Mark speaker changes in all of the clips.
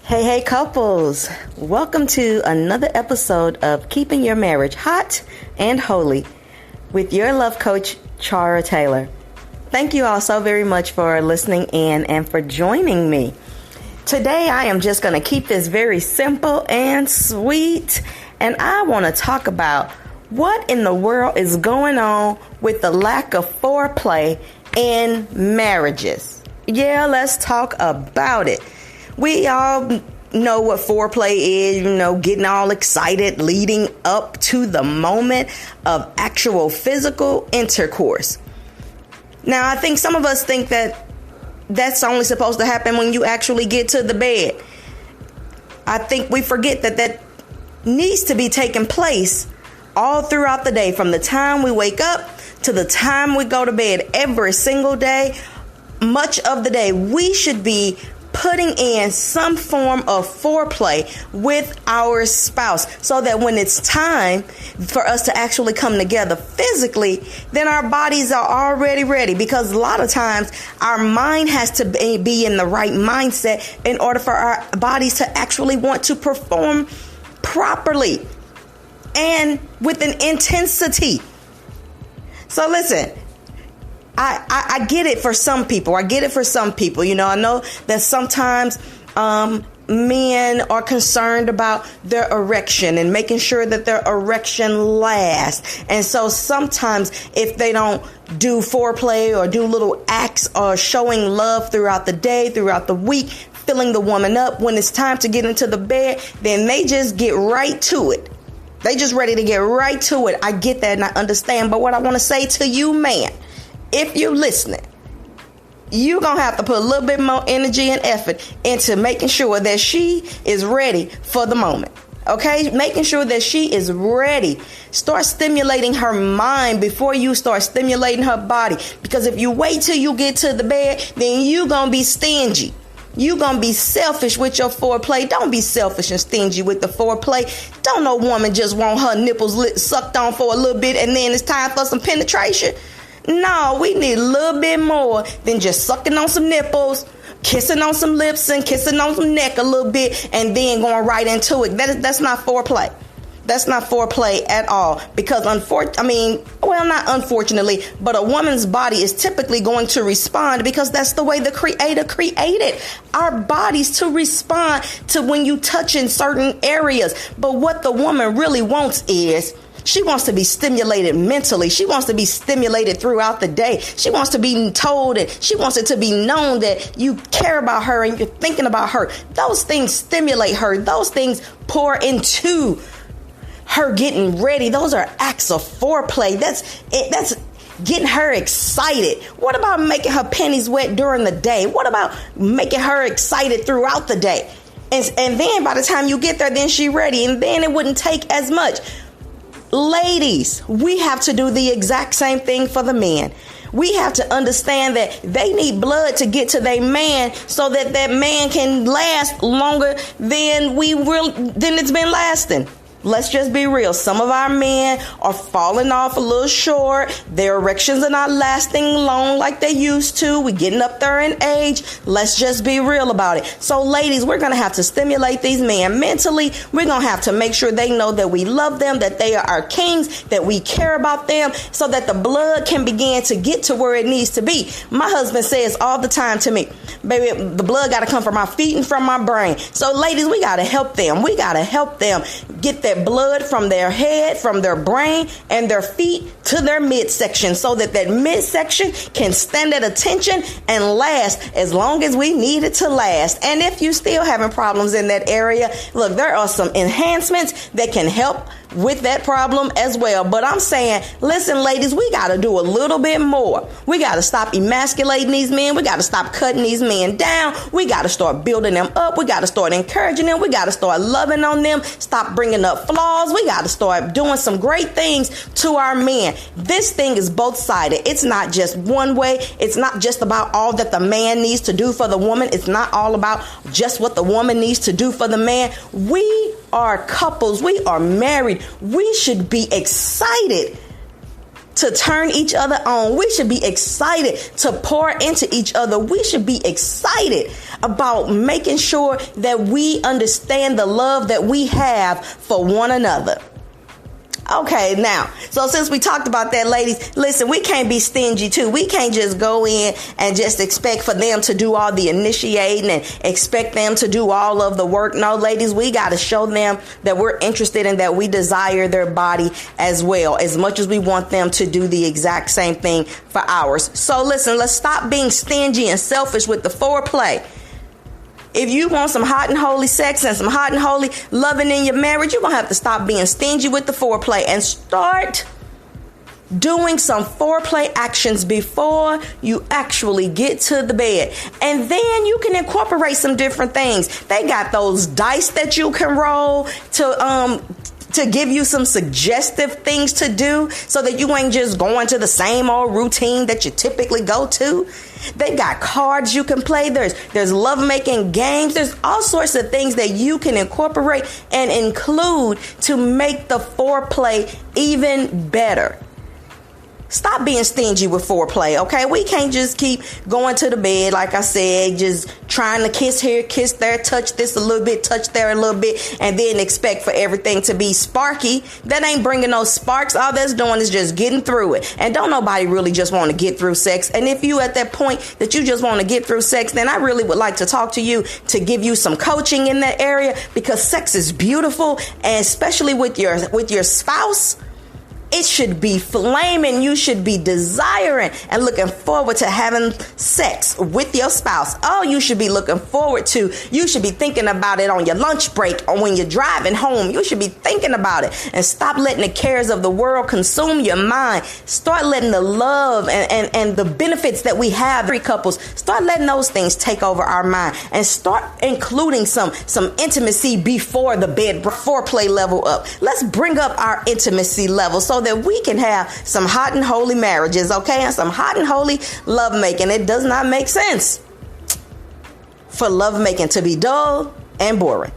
Speaker 1: Hey, couples. Welcome to another episode of Keeping Your Marriage Hot and Holy with your love coach, Chara Taylor. Thank you all so very much for listening in and for joining me. Today, I am just going to keep this very simple and sweet, and I want to talk about what in the world is going on with the lack of foreplay in marriages. Yeah, let's talk about it. We all know what foreplay is, getting all excited leading up to the moment of actual physical intercourse. Now, I think some of us think that that's only supposed to happen when you actually get to the bed. I think we forget that needs to be taking place all throughout the day, from the time we wake up to the time we go to bed. Every single day, much of the day, we should be putting in some form of foreplay with our spouse so that when it's time for us to actually come together physically, then our bodies are already ready, because a lot of times our mind has to be in the right mindset in order for our bodies to actually want to perform properly and with an intensity. So listen, I get it for some people. I know that sometimes men are concerned about their erection and making sure that their erection lasts. And so sometimes if they don't do foreplay or do little acts or showing love throughout the day, throughout the week, filling the woman up, when it's time to get into the bed, then they just get right to it. They just ready to get right to it. I get that and I understand. But what I want to say to you, man, if you're listening, you're going to have to put a little bit more energy and effort into making sure that she is ready for the moment. Okay? Making sure that she is ready. Start stimulating her mind before you start stimulating her body. Because if you wait till you get to the bed, then you're going to be stingy. You're going to be selfish with your foreplay. Don't be selfish and stingy with the foreplay. Don't no woman just want her nipples sucked on for a little bit and then it's time for some penetration. No, we need a little bit more than just sucking on some nipples, kissing on some lips and kissing on some neck a little bit and then going right into it. That's not foreplay. That's not foreplay at all, because not unfortunately, but a woman's body is typically going to respond because that's the way the Creator created our bodies, to respond to when you touch in certain areas. But what the woman really wants is, she wants to be stimulated mentally. She wants to be stimulated throughout the day. She wants to be told, and she wants it to be known that you care about her and you're thinking about her. Those things stimulate her. Those things pour into her getting ready. Those are acts of foreplay. That's getting her excited. What about making her panties wet during the day? What about making her excited throughout the day? And then by the time you get there, then she's ready. And then it wouldn't take as much. Ladies, we have to do the exact same thing for the men. We have to understand that they need blood to get to their man so that that man can last longer than it's been lasting. Let's just be real. Some of our men are falling off a little short. Their erections are not lasting long like they used to. We're getting up there in age. Let's just be real about it. So ladies, we're going to have to stimulate these men mentally. We're going to have to make sure they know that we love them, that they are our kings, that we care about them, so that the blood can begin to get to where it needs to be. My husband says all the time to me, baby, the blood got to come from my feet and from my brain. So ladies, we got to help them. We got to help them get that blood from their head, from their brain, and their feet to their midsection, so that midsection can stand at attention and last as long as we need it to last. And if you still having problems in that area, look, there are some enhancements that can help with that problem as well. But I'm saying, listen, ladies, we got to do a little bit more. We got to stop emasculating these men. We got to stop cutting these men down. We got to start building them up. We got to start encouraging them. We got to start loving on them. Stop bringing up flaws. We got to start doing some great things to our men. This thing is both sided. It's not just one way. It's not just about all that the man needs to do for the woman. It's not all about just what the woman needs to do for the man. We are couples. We are married. We should be excited to turn each other on. We should be excited to pour into each other. We should be excited about making sure that we understand the love that we have for one another. Okay, now, so since we talked about that, ladies, listen, we can't be stingy too. We can't just go in and just expect for them to do all the initiating and expect them to do all of the work. No, ladies, we got to show them that we're interested and that we desire their body as well, as much as we want them to do the exact same thing for ours. So listen, let's stop being stingy and selfish with the foreplay. If you want some hot and holy sex and some hot and holy loving in your marriage, you're going to have to stop being stingy with the foreplay and start doing some foreplay actions before you actually get to the bed. And then you can incorporate some different things. They got those dice that you can roll to give you some suggestive things to do so that you ain't just going to the same old routine that you typically go to. They got cards you can play. There's lovemaking games. There's all sorts of things that you can incorporate and include to make the foreplay even better. Stop being stingy with foreplay, okay? We can't just keep going to the bed, like I said, just trying to kiss here, kiss there, touch this a little bit, touch there a little bit, and then expect for everything to be sparky. That ain't bringing no sparks. All that's doing is just getting through it. And don't nobody really just want to get through sex. And if you at that point that you just want to get through sex, then I really would like to talk to you to give you some coaching in that area, because sex is beautiful, and especially with your spouse. It should be flaming. You should be desiring and looking forward to having sex with your spouse. Oh, you should be looking forward to. You should be thinking about it on your lunch break or when you're driving home. You should be thinking about it, and stop letting the cares of the world consume your mind. Start letting the love and the benefits that we have, three couples, start letting those things take over our mind, and start including some intimacy before the bed foreplay level up. Let's bring up our intimacy level so that we can have some hot and holy marriages, okay? And some hot and holy lovemaking. It does not make sense for lovemaking to be dull and boring.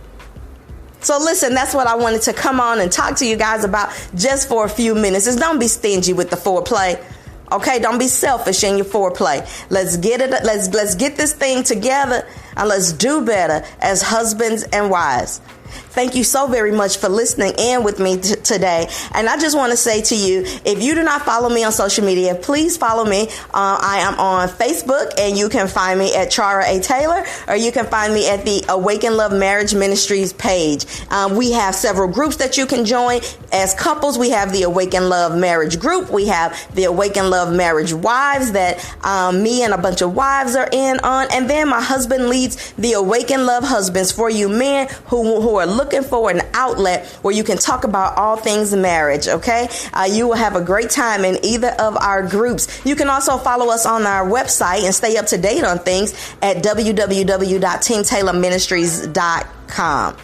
Speaker 1: So listen, that's what I wanted to come on and talk to you guys about just for a few minutes. Is don't be stingy with the foreplay. Okay, don't be selfish in your foreplay. Let's get it. Let's get this thing together, and let's do better as husbands and wives. Thank you so very much for listening in with me today. And I just want to say to you, if you do not follow me on social media, please follow me. I am on Facebook, and you can find me at Chara A. Taylor, or you can find me at the Awaken Love Marriage Ministries page. We have several groups that you can join. As couples, we have the Awaken Love Marriage group. We have the Awaken Love Marriage Wives that me and a bunch of wives are in on. And then my husband leads the Awaken Love Husbands for you men who are looking for an outlet where you can talk about all things marriage, okay? You will have a great time in either of our groups. You can also follow us on our website and stay up to date on things at www.teamtaylorministries.com.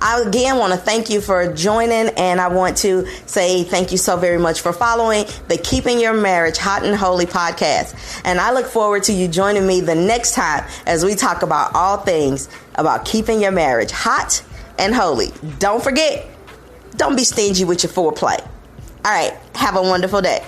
Speaker 1: I again want to thank you for joining, and I want to say thank you so very much for following the Keeping Your Marriage Hot and Holy podcast. And I look forward to you joining me the next time as we talk about all things about keeping your marriage hot and holy. Don't forget, don't be stingy with your foreplay. All right, have a wonderful day.